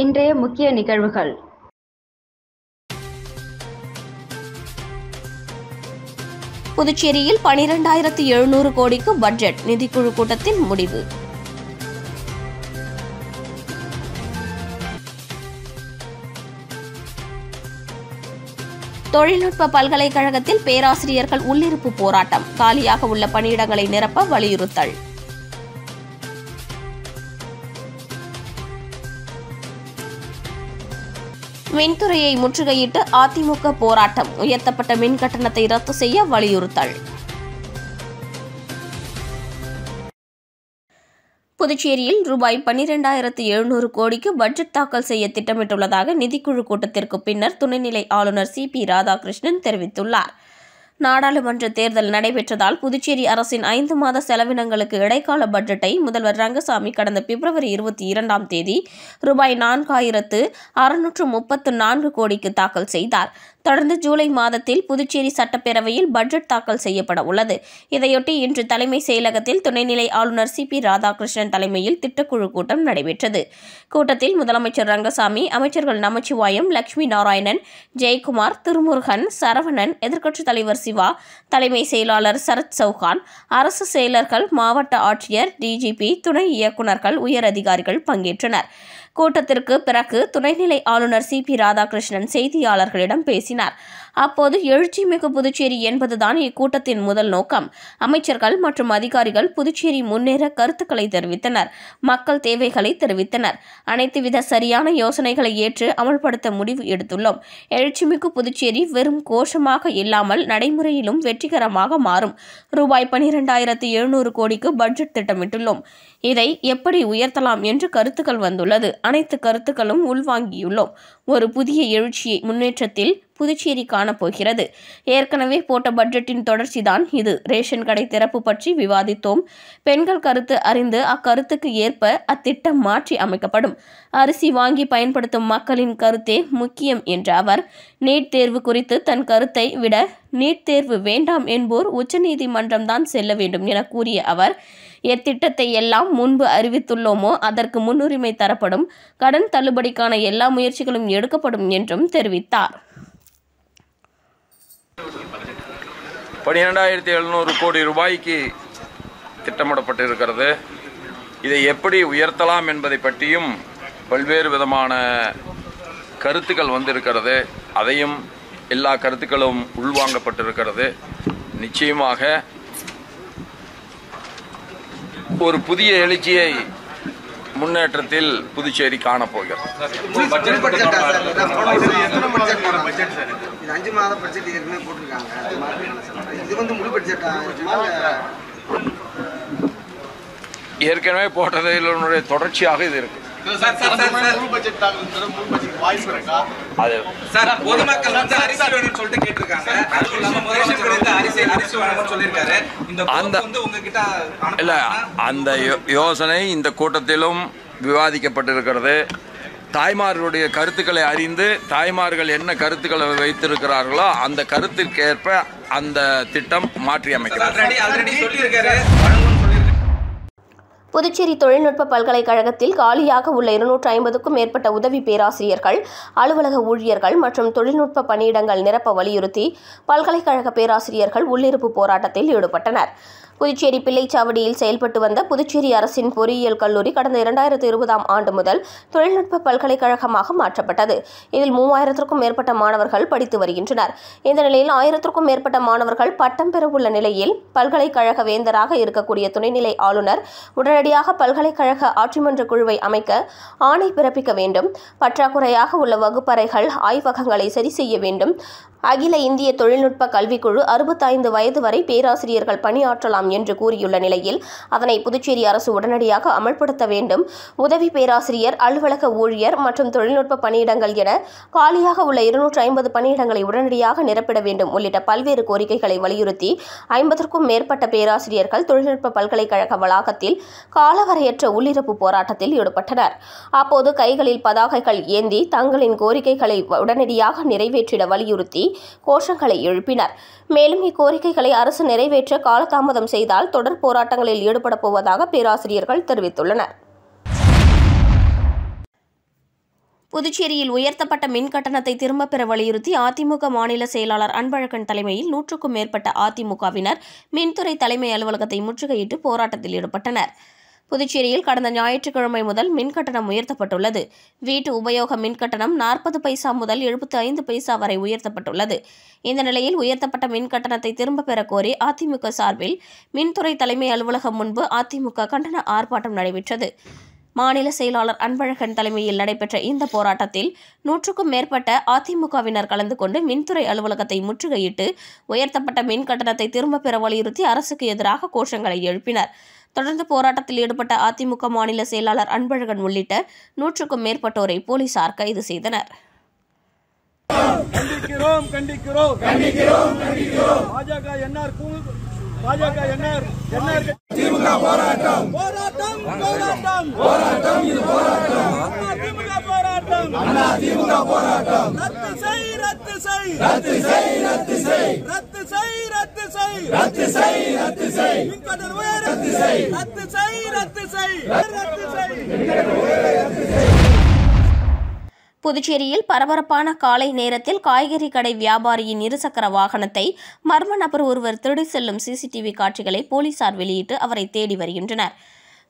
இன்றைய முக்கிய நிகழ்வுகள். புதுச்சேரியில் 12,700 கோடிக்கு பட்ஜெட் நிதிக்குழு கூட்டத்தில் முடிவு. தொழில்நுட்ப பல்கலைக்கழகத்தில் பேராசிரியர்கள் உள்ளிருப்பு போராட்டம், காலியாக உள்ள பணியிடங்களை நிரப்ப வலியுறுத்தல். மின்துறையை முற்றுகையிட்டு அதிமுக போராட்டம், உயர்த்தப்பட்ட மின் கட்டணத்தை ரத்து செய்ய வலியுறுத்தல். புதுச்சேரியில் ரூபாய் 12,700 கோடிக்கு பட்ஜெட் தாக்கல் செய்ய திட்டமிட்டுள்ளதாக நிதிக்குழு கூட்டத்திற்கு பின்னர் துணைநிலை ஆளுநர் CP ராதாகிருஷ்ணன் தெரிவித்துள்ளார். நாடாளுமன்ற தேர்தல் நடைபெற்றதால் புதுச்சேரி அரசின் 5 மாத செலவினங்களுக்கு இடைக்கால பட்ஜெட்டை முதல்வர் ரங்கசாமி கடந்த பிப்ரவரி 22ஆம் தேதி ரூபாய் 4,634 கோடிக்கு தாக்கல் செய்தார். தொடர்ந்து ஜூலை மாதத்தில் புதுச்சேரி சட்டப்பேரவையில் பட்ஜெட் தாக்கல் செய்யப்பட உள்ளது. இதையொட்டி இன்று தலைமை செயலகத்தில் துணைநிலை ஆளுநர் CP ராதாகிருஷ்ணன் தலைமையில் திட்டக்குழு கூட்டம் நடைபெற்றது. கூட்டத்தில் முதலமைச்சர் ரங்கசாமி, அமைச்சர்கள் நமச்சிவாயம், லட்சுமி நாராயணன், ஜெயக்குமார், திருமுருகன், சரவணன், எதிர்க்கட்சித் தலைவர் சிவா, தலைமை செயலாளர் சரத் சௌகான், அரசு செயலர்கள், மாவட்ட ஆட்சியர், DGP, துணை இயக்குநர்கள், உயர் அதிகாரிகள் பங்கேற்றனர். கூட்டத்திற்கு பிறகு துணைநிலை ஆளுநர் CP ராதாகிருஷ்ணன் செய்தியாளர்களிடம் பேசினார். அப்போது எழுச்சிமிகு புதுச்சேரி என்பதுதான் இக்கூட்டத்தின் முதல் நோக்கம். அமைச்சர்கள் மற்றும் அதிகாரிகள் புதுச்சேரி முன்னேற கருத்துக்களை தெரிவித்தனர். மக்கள் தேவைகளை தெரிவித்தனர். அனைத்து வித சரியான யோசனைகளை ஏற்று அமல்படுத்த முடிவு எடுத்துள்ளோம். எழுச்சிமிகு புதுச்சேரி வெறும் கோஷமாக இல்லாமல் நடைமுறையிலும் வெற்றிகரமாக மாறும். ரூபாய் 12,700 கோடிக்கு பட்ஜெட் திட்டமிட்டுள்ளோம். இதை எப்படி உயர்த்தலாம் என்று கருத்துக்கள் வந்துள்ளது. அனைத்து கருத்துக்களும் உள்வாங்கியுள்ளோம். ஒரு புதிய எழுச்சியை முன்னேற்றத்தில் புதுச்சேரி காணப்போகிறது. ஏற்கனவே போட்ட பட்ஜெட்டின் தொடர்ச்சிதான் இது. ரேஷன் கடை திறப்பு பற்றி விவாதித்தோம். பெண்கள் கருத்து அறிந்து அக்கருத்துக்கு ஏற்ப அத்திட்டம் மாற்றி அமைக்கப்படும். அரிசி வாங்கி பயன்படுத்தும் மக்களின் கருத்தே முக்கியம் என்ற அவர், நீட் தேர்வு குறித்து தன் கருத்தை விட நீட் தேர்வு வேண்டாம் என்போர் உச்சநீதிமன்றம் தான் செல்ல வேண்டும் என கூறிய அவர், எத்திட்டத்தை எல்லாம் முன்பு அறிவித்துள்ளோமோ அதற்கு முன்னுரிமை தரப்படும். கடன் தள்ளுபடிக்கான எல்லா முயற்சிகளும் எடுக்கப்படும் என்றும் தெரிவித்தார். 12,700 கோடி ரூபாய்க்கு திட்டமிடப்பட்டிருக்கிறது. இதை எப்படி உயர்த்தலாம் என்பதை பற்றியும் பல்வேறு விதமான கருத்துக்கள் வந்திருக்கிறது. அதையும் எல்லா கருத்துக்களும் உள்வாங்கப்பட்டிருக்கிறது. நிச்சயமாக ஒரு புதிய எழுச்சியை முன்னேற்றத்தில் புதுச்சேரி காணப்போகிறது. ஏற்கனவே போட்டதினுடைய தொடர்ச்சியாக இது இருக்கு. அந்த யோசனை இந்த கூட்டத்திலும் விவாதிக்கப்பட்டிருக்கிறது. தாய்மார்களுடைய கருத்துக்களை அறிந்து தாய்மார்கள் என்ன கருத்துக்களை வைத்திருக்கிறார்களோ அந்த கருத்திற்கேற்ப அந்த திட்டம் மாற்றி அமைக்கிறது. புதுச்சேரி தொழில்நுட்ப பல்கலைக்கழகத்தில் காலியாக உள்ள 250க்கும் மேற்பட்ட உதவி பேராசிரியர்கள், அலுவலக ஊழியர்கள் மற்றும் தொழில்நுட்ப பணியிடங்கள் நிரப்ப வலியுறுத்தி பல்கலைக்கழக பேராசிரியர்கள் உள்ளிருப்பு போராட்டத்தில் ஈடுபட்டனர். புதுச்சேரி பிள்ளைச்சாவடியில் செயல்பட்டு வந்த புதுச்சேரி அரசின் பொறியியல் கல்லூரி கடந்த 2020ஆம் ஆண்டு முதல் தொழில்நுட்ப பல்கலைக்கழகமாக மாற்றப்பட்டது. இதில் 3000க்கும் மேற்பட்ட மாணவர்கள் படித்து வருகின்றனர். இந்த நிலையில் 1000க்கும் மேற்பட்ட மாணவர்கள் பட்டம் பெறவுள்ள நிலையில் பல்கலைக்கழக வேந்தராக இருக்கக்கூடிய துணைநிலை ஆளுநர் உடனடியாக பல்கலைக்கழக ஆட்சிமன்ற குழுவை அமைக்க ஆணை பிறப்பிக்க வேண்டும். பற்றாக்குறையாக உள்ள வகுப்பறைகள், ஆய்வகங்களை சரி செய்ய வேண்டும். அகில இந்திய தொழில்நுட்ப கல்விக்குழு 65 வயது வரை பேராசிரியர்கள் பணியாற்றலாம் என்று கூறியுள்ள நிலையில் அதனை புதுச்சேரி அரசு உடனடியாக அமல்படுத்த வேண்டும். உதவி பேராசிரியர், அலுவலக ஊழியர் மற்றும் தொழில்நுட்ப பணியிடங்கள் என காலியாக உள்ள 250 பணியிடங்களை உடனடியாக நிரப்பிட வேண்டும் உள்ளிட்ட பல்வேறு கோரிக்கைகளை வலியுறுத்தி 50க்கும் மேற்பட்ட பேராசிரியர்கள் தொழில்நுட்ப பல்கலைக்கழக வளாகத்தில் காலவரையற்ற உள்ளிருப்பு போராட்டத்தில் ஈடுபட்டனர். அப்போது கைகளில் பதாகைகள் ஏந்தி தங்களின் கோரிக்கைகளை உடனடியாக நிறைவேற்றிட வலியுறுத்தி கோஷங்களை எழுப்பினர். மேலும் இக்கோரிக்கைகளை அரசு நிறைவேற்ற காலதாமதம் செய்தால் தொடர் போராட்டங்களில் ஈடுபட போவதாக பேராசிரியர்கள் தெரிவித்துள்ளனர். புதுச்சேரியில் உயர்த்தப்பட்ட மின் கட்டணத்தை திரும்பப் பெற வலியுறுத்தி அதிமுக மாநில செயலாளர் அன்பழகன் தலைமையில் 100க்கும் மேற்பட்ட அதிமுகவினர் மின்துறை தலைமை அலுவலகத்தை முற்றுகையிட்டு போராட்டத்தில் ஈடுபட்டனர். புதுச்சேரியில் கடந்த ஞாயிற்றுக்கிழமை முதல் மின் கட்டணம் உயர்த்தப்பட்டுள்ளது. வீட்டு உபயோக மின் கட்டணம் 40 பைசா முதல் 75 பைசா வரை உயர்த்தப்பட்டுள்ளது. இந்த நிலையில் உயர்த்தப்பட்ட மின் கட்டணத்தை திரும்பப் பெற கோரி அதிமுக சார்பில் மின்துறை தலைமை அலுவலகம் முன்பு அதிமுக கண்டன ஆர்ப்பாட்டம் நடைபெற்றது. மாநில செயலாளர் அன்பழகன் தலைமையில் நடைபெற்ற இந்த போராட்டத்தில் 100க்கும் மேற்பட்ட அதிமுகவினர் கலந்து கொண்டு மின்துறை அலுவலகத்தை முற்றுகையிட்டு உயர்த்தப்பட்ட மின் கட்டணத்தை திரும்பப் பெற வலியுறுத்தி அரசுக்கு எதிராக கோஷங்களை எழுப்பினர். தொடர்ந்து போராட்டத்தில் ஈடுபட்ட அதிமுக மாநில செயலாளர் அன்பழகன் உள்ளிட்ட 100க்கும் மேற்பட்டோரை போலீசார் கைது செய்தனர். திமுக போராட்டம் போராட்டம் போராட்டம் போராட்டம் இது போராட்டம் திமுக போராட்டம் திமுக போராட்டம் ரத்து செய் ரத்து செய் ரத்து செய் ரத்து செய் ரத்து செய் ரத்து செய் ரத்து செய் ரத்து செய் மின்கட்டண உயர்வு ரத்து செய் ரத்து செய் ரத்து செய் ரத்து செய். புதுச்சேரியில் பரபரப்பான காலை நேரத்தில் காய்கறி கடை வியாபாரியின் இருசக்கர வாகனத்தை மர்ம நபர் ஒருவர் திருடி செல்லும் சிசிடிவி காட்சிகளை போலீசார் வெளியிட்டு அவரை தேடி வருகின்றனர்.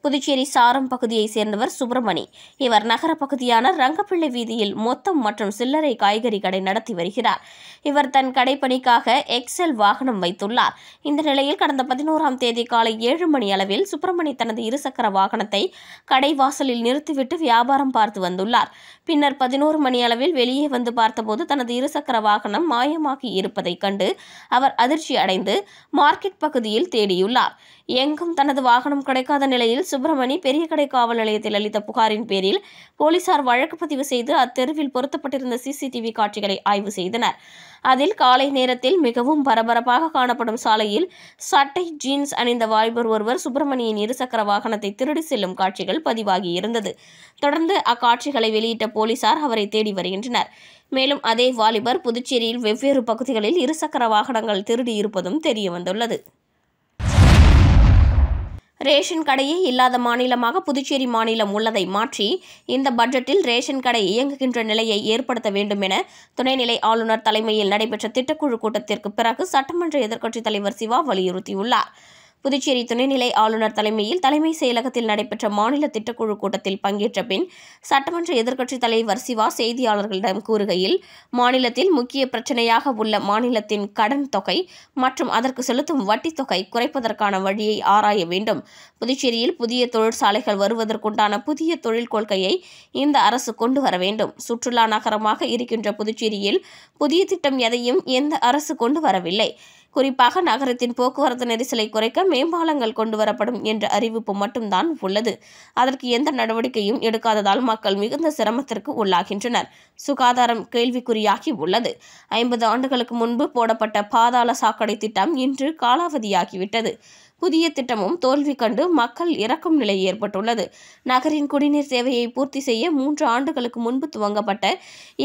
புதுச்சேரி சாரம் பகுதியைச் சேர்ந்தவர் சுப்பிரமணி. இவர் நகர பகுதியான ரங்கப்பிள்ளை வீதியில் மொத்தம் மற்றும் சில்லறை காய்கறி கடை நடத்தி வருகிறார். இவர் தன் கடைப்பணிக்காக எக்ஸல் வாகனம் வைத்துள்ளார். இந்த நிலையில் கடந்த 11ஆம் தேதி காலை 7 மணி அளவில் சுப்பிரமணி தனது இருசக்கர வாகனத்தை கடை வாசலில் நிறுத்திவிட்டு வியாபாரம் பார்த்து வந்துள்ளார். பின்னர் 11 மணி அளவில் வெளியே வந்து பார்த்தபோது தனது இருசக்கர வாகனம் மாயமாகி இருப்பதைக் கண்டு அவர் அதிர்ச்சி அடைந்து மார்க்கெட் பகுதியில் தேடியுள்ளார். எங்கும் தனது வாகனம் கிடைக்காத நிலையில் சுப்பிரமணி பெரிய கடை காவல் நிலையத்தில் அளித்த புகாரின் பேரில் போலீசார் வழக்கு பதிவு செய்து அத்தெருவில் பொருத்தப்பட்டிருந்த சிசிடிவி காட்சிகளை ஆய்வு செய்தனர். அதில் காலை நேரத்தில் மிகவும் பரபரப்பாக காணப்படும் சாலையில் சட்டை ஜீன்ஸ் அணிந்த வாலிபர் ஒருவர் சுப்பிரமணியின் இருசக்கர வாகனத்தை திருடி செல்லும் காட்சிகள் பதிவாகி இருந்தது. தொடர்ந்து அக்காட்சிகளை வெளியிட்ட போலீசார் அவரை தேடி வருகின்றனர். மேலும் அதே வாலிபர் புதுச்சேரியில் வெவ்வேறு பகுதிகளில் இருசக்கர வாகனங்கள் திருடி இருப்பதும் தெரியவந்துள்ளது. ரேஷன் கடையே இல்லாத மாநிலமாக புதுச்சேரி மாநிலம் உள்ளதை மாற்றி இந்த பட்ஜெட்டில் ரேஷன் கடை இயங்குகின்ற நிலையை ஏற்படுத்த வேண்டும் என துணைநிலை ஆளுநர் தலைமையில் நடைபெற்ற திட்டக்குழு கூட்டத்திற்கு பிறகு சட்டமன்ற எதிர்க்கட்சித் தலைவர் சிவா வலியுறுத்தியுள்ளார். புதுச்சேரி துணைநிலை ஆளுநர் தலைமையில் தலைமை செயலகத்தில் நடைபெற்ற மாநில திட்டக்குழு கூட்டத்தில் பங்கேற்ற பின் சட்டமன்ற எதிர்க்கட்சித் தலைவர் சிவா செய்தியாளர்களிடம் கூறுகையில், மாநிலத்தில் முக்கிய பிரச்சினையாக உள்ள மாநிலத்தின் கடன் தொகை மற்றும் அதற்கு செலுத்தும் வட்டித் தொகை குறைப்பதற்கான வழியை ஆராய வேண்டும். புதுச்சேரியில் புதிய தொழிற்சாலைகள் வருவதற்குண்டான புதிய தொழில் கொள்கையை இந்த அரசு கொண்டு வர வேண்டும். சுற்றுலா நகரமாக இருக்கின்ற புதுச்சேரியில் புதிய திட்டம் எதையும் எந்த அரசு கொண்டு வரவில்லை. குறிப்பாக நகரத்தின் போக்குவரத்து நெரிசலை குறைக்க மேம்பாலங்கள் கொண்டுவரப்படும் என்ற அறிவிப்பு மட்டும்தான் உள்ளது. அதற்கு எந்த நடவடிக்கையும் எடுக்காததால் மக்கள் மிகுந்த சிரமத்திற்கு உள்ளாகின்றனர். சுகாதாரம் கேள்விக்குறியாகி உள்ளது. 50 ஆண்டுகளுக்கு முன்பு போடப்பட்ட பாதாள சாக்கடை திட்டம் இன்று காலாவதியாகிவிட்டது. புதிய திட்டமும் தோல்வி கண்டு மக்கள் இறக்கும் நிலை ஏற்பட்டுள்ளது. நகரின் குடிநீர் தேவையை பூர்த்தி செய்ய 3 ஆண்டுகளுக்கு முன்பு துவங்கப்பட்ட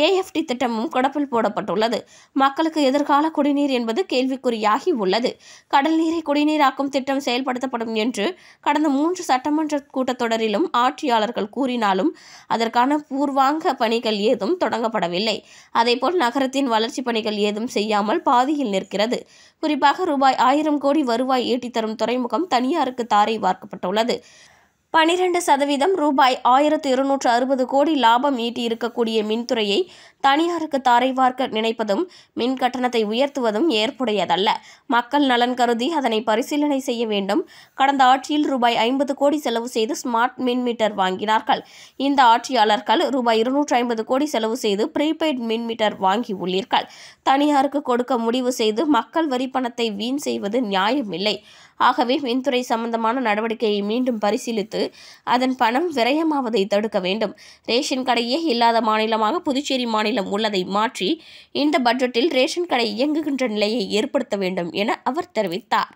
AFT திட்டமும் கடப்பில் போடப்பட்டுள்ளது. மக்களுக்கு எதிர்கால குடிநீர் என்பது கேள்விக்குறியாகி உள்ளது. கடல் நீரை குடிநீராக்கும் திட்டம் செயல்படுத்தப்படும் என்று கடந்த 3 சட்டமன்ற கூட்டத்தொடரிலும் ஆட்சியாளர்கள் கூறினாலும் அதற்கான பூர்வாங்க பணிகள் ஏதும் தொடங்கப்படவில்லை. அதேபோல் நகரத்தின் வளர்ச்சி பணிகள் ஏதும் செய்யாமல் பாதியில் நிற்கிறது. குறிப்பாக ரூபாய் 1000 கோடி வருவாய் ஈட்டித்தரும் துறைமுகம் தனியாருக்கு தாரை வார்க்கப்பட்டுள்ளது. 12% ரூபாய் 1260 கோடி லாபம் ஈட்டி இருக்கக்கூடிய மின்துறையை தனியாருக்கு தாரை வார்க்க நினைப்பதும் மின் கட்டணத்தை உயர்த்துவதும் ஏற்புடையதல்ல. மக்கள் நலன் கருதி அதனை பரிசீலனை செய்ய வேண்டும். கடந்த ஆட்சியில் ரூபாய் 50 கோடி செலவு செய்து ஸ்மார்ட் மின் மீட்டர் வாங்கினார்கள். இந்த ஆட்சியாளர்கள் ரூபாய் 250 கோடி செலவு செய்து ப்ரீபெய்ட் மின் மீட்டர் வாங்கி உள்ளீர்கள். தனியாருக்கு கொடுக்க முடிவு செய்து மக்கள் வரி பணத்தை வீண் செய்வது நியாயமில்லை. ஆகவே மின்துறை சம்பந்தமான நடவடிக்கையை மீண்டும் பரிசீலித்து அதன் பணம் விரயமாவதை தடுக்க வேண்டும். ரேஷன் கடையே இல்லாத மாநிலமாக புதுச்சேரி மாநிலம் உள்ளதை மாற்றி இந்த பட்ஜெட்டில் ரேஷன் கடை இயங்குகின்ற நிலையை ஏற்படுத்த வேண்டும் என அவர் தெரிவித்தார்.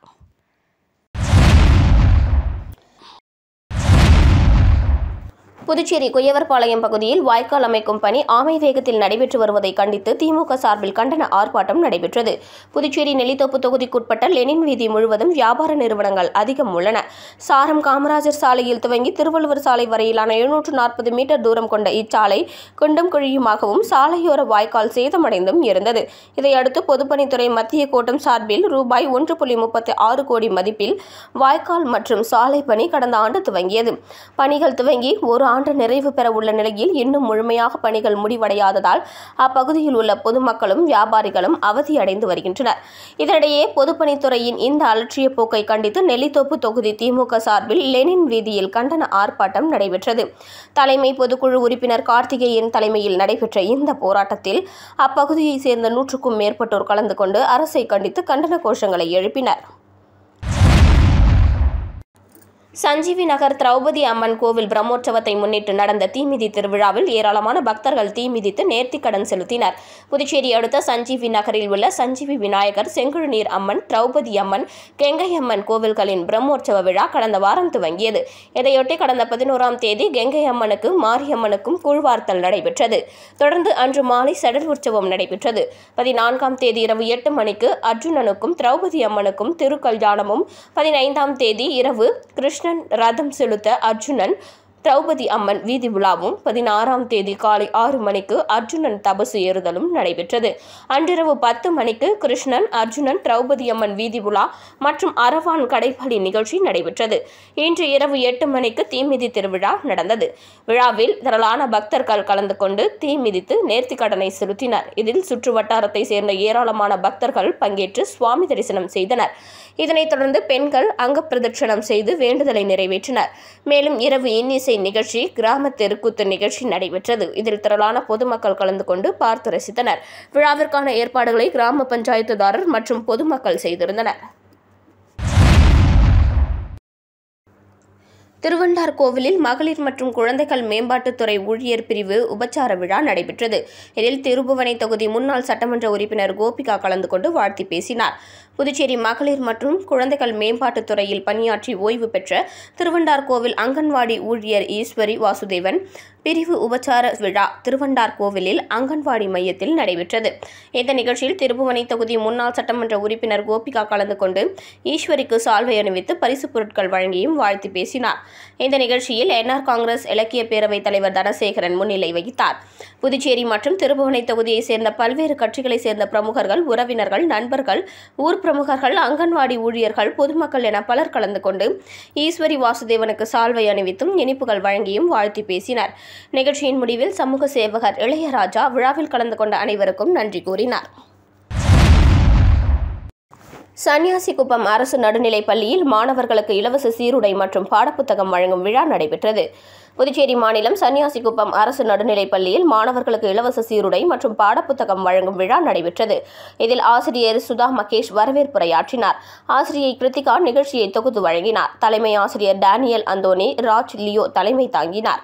புதுச்சேரி குயவர்பாளையம் பகுதியில் வாய்க்கால் அமைக்கும் பணி ஆமை வேகத்தில் நடைபெற்று வருவதை கண்டித்து திமுக சார்பில் கண்டன ஆர்ப்பாட்டம் நடைபெற்றது. புதுச்சேரி நெல்லித்தோப்பு தொகுதிக்குட்பட்ட லெனின் வீதி முழுவதும் வியாபார நிறுவனங்கள் அதிகம் உள்ளன. சாரம் காமராஜர் சாலையில் துவங்கி திருவள்ளுவர் சாலை வரையிலான 740 மீட்டர் தூரம் கொண்ட இச்சாலை குண்டும் குழியுமாகவும் சாலையோர வாய்க்கால் சேதமடைந்தும் இருந்தது. இதையடுத்து பொதுப்பணித்துறை மத்திய கோட்டம் சார்பில் ரூபாய் 1.36 கோடி மதிப்பில் வாய்க்கால் மற்றும் சாலை பணி கடந்த ஆண்டு துவங்கியது. பணிகள் துவங்கி ஒரு ஆண்டு நிறைவு பெற உள்ள நிலையில் இன்னும் முழுமையாக பணிகள் முடிவடையாததால் அப்பகுதியில் உள்ள பொதுமக்களும் வியாபாரிகளும் அவதியடைந்து வருகின்றனர். இதனிடையே பொதுப்பணித்துறையின் இந்த அலட்சிய போக்கை கண்டித்து நெல்லித்தோப்பு தொகுதி திமுக சார்பில் லெனின் வீதியில் கண்டன ஆர்ப்பாட்டம் நடைபெற்றது. தலைமை பொதுக்குழு உறுப்பினர் கார்த்திகேயன் தலைமையில் நடைபெற்ற இந்த போராட்டத்தில் அப்பகுதியைச் சேர்ந்த 100க்கும் மேற்பட்டோர் கலந்து கொண்டு அரசை கண்டித்து கண்டன கோஷங்களை எழுப்பினர். சஞ்சீவி நகர் திரௌபதி அம்மன் கோவில் பிரம்மோற்சவத்தை முன்னிட்டு நடந்த தீமிதி திருவிழாவில் ஏராளமான பக்தர்கள் தீமிதித்து நேர்த்திக்கடன் செலுத்தினர். புதுச்சேரி அடுத்த சஞ்சீவி நகரில் உள்ள சஞ்சீவி விநாயகர், செங்குழுநீர் அம்மன், திரௌபதி அம்மன், கெங்கை அம்மன் கோவில்களின் பிரம்மோற்சவ விழா கடந்த வாரம் துவங்கியது. இதையொட்டி கடந்த 11ஆம் தேதி கெங்கை அம்மனுக்கு மாரியம்மனுக்கும் கூழ்வார்த்தல் நடைபெற்றது. தொடர்ந்து அன்று மாலை சடல் உற்சவம் நடைபெற்றது. 14ஆம் தேதி இரவு 8 மணிக்கு அர்ஜுனனுக்கும் திரௌபதி அம்மனுக்கும் திருக்கல்யாணமும், 15ஆம் தேதி இரவு கிருஷ்ணன் ரதம் செலுத்த அர்ஜுனன் திரௌபதி அம்மன் வீதி விழாவும், 16ஆம் தேதி காலை 6 மணிக்கு அர்ஜுனன் தபசு ஏறுதலும் நடைபெற்றது. அன்றிரவு 10 மணிக்கு கிருஷ்ணன், அர்ஜுனன், திரௌபதி அம்மன் வீதி விழா மற்றும் அரவான் கடைப்பலி நிகழ்ச்சி நடைபெற்றது. இன்று இரவு 8 மணிக்கு தீமிதி திருவிழா நடந்தது. விழாவில் திரளான பக்தர்கள் கலந்து கொண்டு தீமிதித்து நேர்த்திக்கடனை செலுத்தினர். இதில் சுற்று வட்டாரத்தை சேர்ந்த ஏராளமான பக்தர்கள் பங்கேற்று சுவாமி தரிசனம் செய்தனர். இதனைத் தொடர்ந்து பெண்கள் அங்க பிரதட்சணம் செய்து வேண்டுதலை நிறைவேற்றினர். மேலும் இரவு இன்னிசை நிகழ்ச்சி, கிராம தெருக்கூத்து நிகழ்ச்சி நடைபெற்றது. இதில் திரளான பொதுமக்கள் கலந்து கொண்டு பார்த்து ரசித்தனர். விழாவிற்கான ஏற்பாடுகளை கிராம பஞ்சாயத்துதாரர் மற்றும் பொதுமக்கள் செய்திருந்தனர். திருவண்டார் கோவிலில் மகளிர் மற்றும் குழந்தைகள் மேம்பாட்டுத்துறை ஊழியர் பிரிவு உபச்சார விழா நடைபெற்றது. இதில் திருபுவனை தொகுதி முன்னாள் சட்டமன்ற உறுப்பினர் கோபிகா கலந்து கொண்டு வாழ்த்தி பேசினார். புதுச்சேரி மகளிர் மற்றும் குழந்தைகள் மேம்பாட்டுத் துறையில் பணியாற்றி ஓய்வு பெற்ற திருவண்டார் கோவில் அங்கன்வாடி ஊழியர் ஈஸ்வரி வாசுதேவன் பிரிவு உபச்சார விழா திருவண்டார் கோவிலில் அங்கன்வாடி மையத்தில் நடைபெற்றது. இந்த நிகழ்ச்சியில் திருபுவனை தொகுதி முன்னாள் சட்டமன்ற உறுப்பினர் கோபிகா கலந்து கொண்டு ஈஸ்வரிக்கு சால்வை அணிவித்து பரிசுப் பொருட்கள் வழங்கியும் வாழ்த்தி பேசினார். இந்த நிகழ்ச்சியில் என்ஆர் காங்கிரஸ் இலக்கிய பேரவைத் தலைவர் தனசேகரன் முன்னிலை வகித்தார். புதுச்சேரி மற்றும் திருபுவனை தொகுதியைச் சேர்ந்த பல்வேறு கட்சிகளைச் சேர்ந்த பிரமுகர்கள், உறவினர்கள், நண்பர்கள், ஊர் பிரமுகர்கள், அங்கன்வாடி ஊழியர்கள், பொதுமக்கள் என பலர் கலந்து கொண்டு ஈஸ்வரி வாசுதேவனுக்கு சால்வை அணிவித்தும் இனிப்புகள் வழங்கியும் வாழ்த்தி பேசினர். நிகழ்ச்சியின் முடிவில் சமூக சேவகர் இளையராஜா விழாவில் கலந்து கொண்ட அனைவருக்கும் நன்றி கூறினார். சன்னியாசிக்குப்பம் அரசு நடுநிலைப் பள்ளியில் மாணவர்களுக்கு இலவச சீருடை மற்றும் பாடப்புத்தகம் வழங்கும் விழா நடைபெற்றது. புதுச்சேரி மாநிலம் சன்னியாசிக்குப்பம் அரசு நடுநிலைப் பள்ளியில் மாணவர்களுக்கு இலவச சீருடை மற்றும் பாடப்புத்தகம் வழங்கும் விழா நடைபெற்றது. இதில் ஆசிரியர் சுதா மகேஷ் வரவேற்புரையாற்றினார். ஆசிரியை கிருத்திகா நிகழ்ச்சியை தொகுத்து வழங்கினார். தலைமை ஆசிரியர் டேனியல் அந்தோனி ராஜ் லியோ தலைமை தாங்கினார்.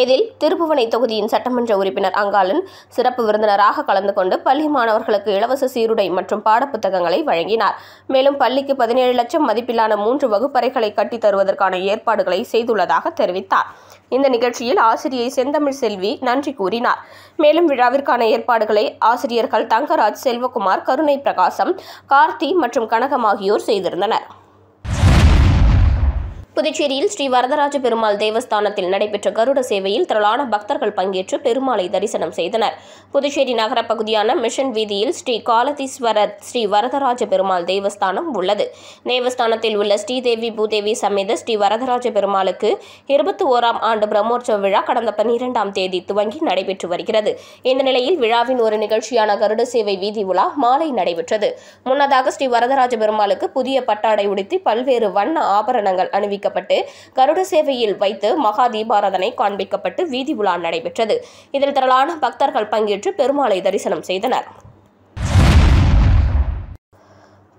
இதில் திருபுவனை தொகுதியின் சட்டமன்ற உறுப்பினர் அங்காளன் சிறப்பு விருந்தினராக கலந்து கொண்டு பள்ளி மாணவர்களுக்கு இலவச சீருடை மற்றும் பாடப்புத்தகங்களை வழங்கினார். மேலும் பள்ளிக்கு 17 லட்சம் மதிப்பிலான 3 வகுப்பறைகளை கட்டித் தருவதற்கான ஏற்பாடுகளை செய்துள்ளதாக தெரிவித்தார். இந்த நிகழ்ச்சியில் ஆசிரியை செந்தமிழ் செல்வி நன்றி கூறினார். மேலும் விழாவிற்கான ஏற்பாடுகளை ஆசிரியர்கள் தங்கராஜ், செல்வகுமார், கருணை பிரகாசம், கார்த்தி மற்றும் கனகம் ஆகியோர் செய்திருந்தனர். புதுச்சேரியில் ஸ்ரீ வரதராஜ பெருமாள் தேவஸ்தானத்தில் நடைபெற்ற கருட சேவையில் திரளான பக்தர்கள் பங்கேற்று பெருமாளை தரிசனம் செய்தனர். புதுச்சேரி நகர பகுதியான மிஷன் வீதியில் ஸ்ரீ காலதீஸ்வரர் ஸ்ரீ வரதராஜ பெருமாள் தேவஸ்தானம் உள்ளது. தேவஸ்தானத்தில் உள்ள ஸ்ரீதேவி பூதேவி சமேத ஸ்ரீ வரதராஜ பெருமாளுக்கு 21ஆம் ஆண்டு பிரம்மோற்சவ விழா கடந்த 12ஆம் தேதி துவங்கி நடைபெற்று வருகிறது. இந்த நிலையில் விழாவின் ஒரு நிகழ்ச்சியான கருட சேவை வீதி உலா மாலை நடைபெற்றது. முன்னதாக ஸ்ரீ வரதராஜ பெருமாளுக்கு புதிய பட்டாடை உடுத்தி பல்வேறு வண்ண ஆபரணங்கள் அணிவிக்கப்பட்டு கருட சேவையில் வைத்து மகா தீபாராதனை காண்பிக்கப்பட்டு வீதி உலா நடைபெற்றது. இதில் திரளான பக்தர்கள் பங்கேற்று பெருமாளை தரிசனம் செய்தனர்.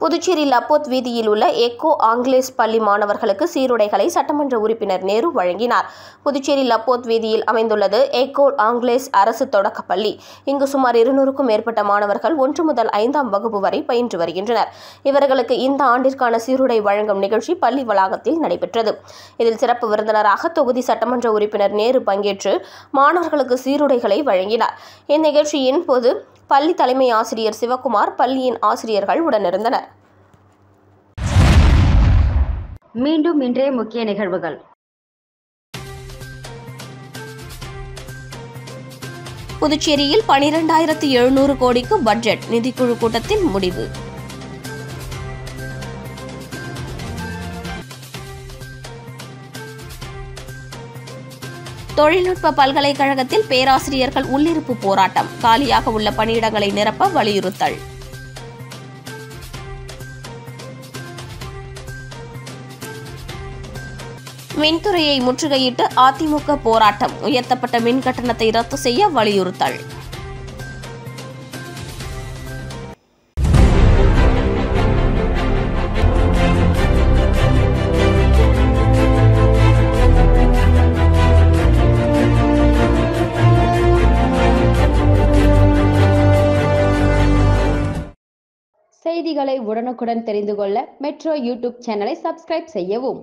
புதுச்சேரி லப்போத் வீதியில் உள்ள எக்கோ ஆங்கிலேஸ் பள்ளி மாணவர்களுக்கு சீருடைகளை சட்டமன்ற உறுப்பினர் நேரு வழங்கினார். புதுச்சேரி லப்போத் வீதியில் அமைந்துள்ளது எக்கோ ஆங்கிலேஸ் அரசு தொடக்கப்பள்ளி. இங்கு சுமார் 200க்கும் மேற்பட்ட மாணவர்கள் 1 முதல் 5ஆம் வகுப்பு வரை பயின்று வருகின்றனர். இவர்களுக்கு இந்த ஆண்டிற்கான சீருடை வழங்கும் நிகழ்ச்சி பள்ளி வளாகத்தில் நடைபெற்றது. இதில் சிறப்பு விருந்தினராக தொகுதி சட்டமன்ற உறுப்பினர் நேரு பங்கேற்று மாணவர்களுக்கு சீருடைகளை வழங்கினார். இந்நிகழ்ச்சியின் போது பள்ளி தலைமை ஆசிரியர் சிவகுமார், பள்ளியின் ஆசிரியர்கள் உடனிருந்தனர். மீண்டும் இன்றைய முக்கிய நிகழ்வுகள். புதுச்சேரியில் 12,700 கோடிக்கு பட்ஜெட், நிதிக்குழு கூட்டத்தில் முடிவு. தொழில்நுட்ப பல்கலைக்கழகத்தில் பேராசிரியர்கள் உள்ளிருப்பு போராட்டம், காலியாக உள்ள பணியிடங்களை நிரப்ப வலியுறுத்தல். மின்துறையை முற்றுகையிட்டு அதிமுக போராட்டம், உயர்த்தப்பட்ட மின் கட்டணத்தை ரத்து செய்ய வலியுறுத்தல். செய்திகளை உடனுக்குடன் தெரிந்து கொள்ள மெட்ரோ யூடியூப் சேனலை சப்ஸ்கிரைப் செய்யவும்.